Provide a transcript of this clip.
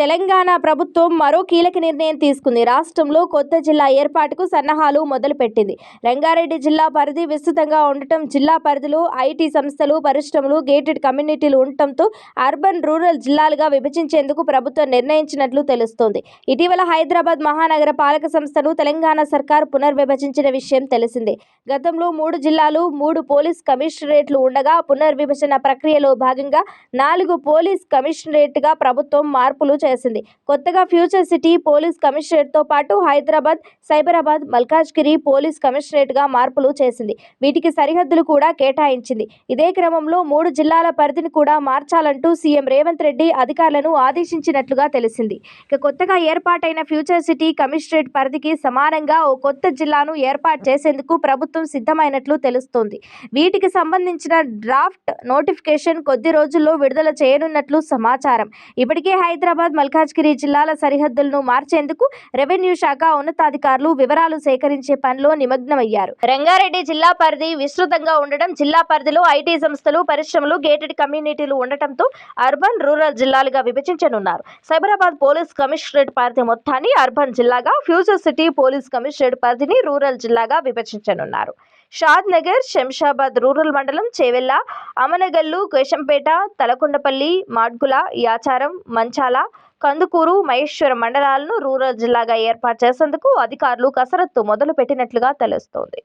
తెలంగాణ ప్రభుత్వం మరో కీలక నిర్ణయం తీసుకుంది. రాష్ట్రంలో కొత్త జిల్లా ఏర్పాటుకు సన్నాహాలు మొదలుపెట్టింది. రంగారెడ్డి జిల్లా పరిధి విస్తృతంగా ఉండటం, జిల్లా పరిధిలో ఐటీ సంస్థలు, పరిశ్రమలు, గేటెడ్ కమ్యూనిటీలు ఉండటంతో అర్బన్, రూరల్ జిల్లాలుగా విభజించేందుకు ప్రభుత్వం నిర్ణయించినట్లు తెలుస్తోంది. ఇటీవల హైదరాబాద్ మహానగర పాలక సంస్థను తెలంగాణ సర్కార్ పునర్విభజించిన విషయం తెలిసిందే. గతంలో 3 జిల్లాలు, 3 పోలీస్ కమిషనరేట్లు ఉండగా పునర్విభజన ప్రక్రియలో భాగంగా 4 పోలీస్ కమిషనరేట్గా ప్రభుత్వం మార్పులు చేసింది. కొత్తగా ఫ్యూచర్ సిటీ పోలీస్ కమిషనరేట్తో పాటు హైదరాబాద్, సైబరాబాద్, మల్కాజ్గిరి పోలీస్ కమిషనరేట్గా మార్పులు చేసింది. వీటికి సరిహద్దులు కూడా కేటాయించింది. ఇదే క్రమంలో 3 జిల్లాల పరిధిని కూడా మార్చాలంటూ సీఎం రేవంత్ రెడ్డి అధికారులను ఆదేశించినట్లుగా తెలిసింది. కొత్తగా ఏర్పాటైన ఫ్యూచర్ సిటీ కమిషనరేట్ పరిధికి సమానంగా ఓ కొత్త జిల్లాను ఏర్పాటు చేసేందుకు ప్రభుత్వం సిద్ధమైనట్లు తెలుస్తోంది. వీటికి సంబంధించిన డ్రాఫ్ట్ నోటిఫికేషన్ కొద్ది రోజుల్లో విడుదల చేయనున్నట్లు సమాచారం. ఇప్పటికే హైదరాబాద్, మల్కాజ్గిరి జిల్లాల సరిహద్దులను మార్చేందుకు రెవెన్యూ శాఖ ఉన్నతాధికారులు వివరాలు సేకరించే పనిలో నిమగ్నమయ్యారు. రంగారెడ్డి జిల్లా పరిధి విస్తృతంగా ఉండడం, జిల్లా పరిధిలో ఐటీ సంస్థలు, పరిశ్రమలు, గేటెడ్ కమ్యూనిటీలు ఉండటంతో అర్బన్, రూరల్ జిల్లాలుగా విభజించనున్నారు. సైబరాబాద్ పోలీస్ కమిషనరేట్ పరిధి మొత్తాన్ని అర్బన్ జిల్లాగా, ఫ్యూచర్ సిటీ పోలీస్ కమిషనరేట్ పరిధిని రూరల్ జిల్లాగా విభజించనున్నారు. షాద్ నగర్, శంషాబాద్ రూరల్ మండలం, చేవెళ్ల, అమనగల్లు, కేశంపేట, తలకొండపల్లి, మాడ్గుల, యాచారం, మంచాల, కందుకూరు, మహేశ్వరం మండలాలను రూరల్ జిల్లాగా ఏర్పాటు చేసేందుకు అధికారులు కసరత్తు మొదలు పెట్టినట్లుగా తెలుస్తోంది.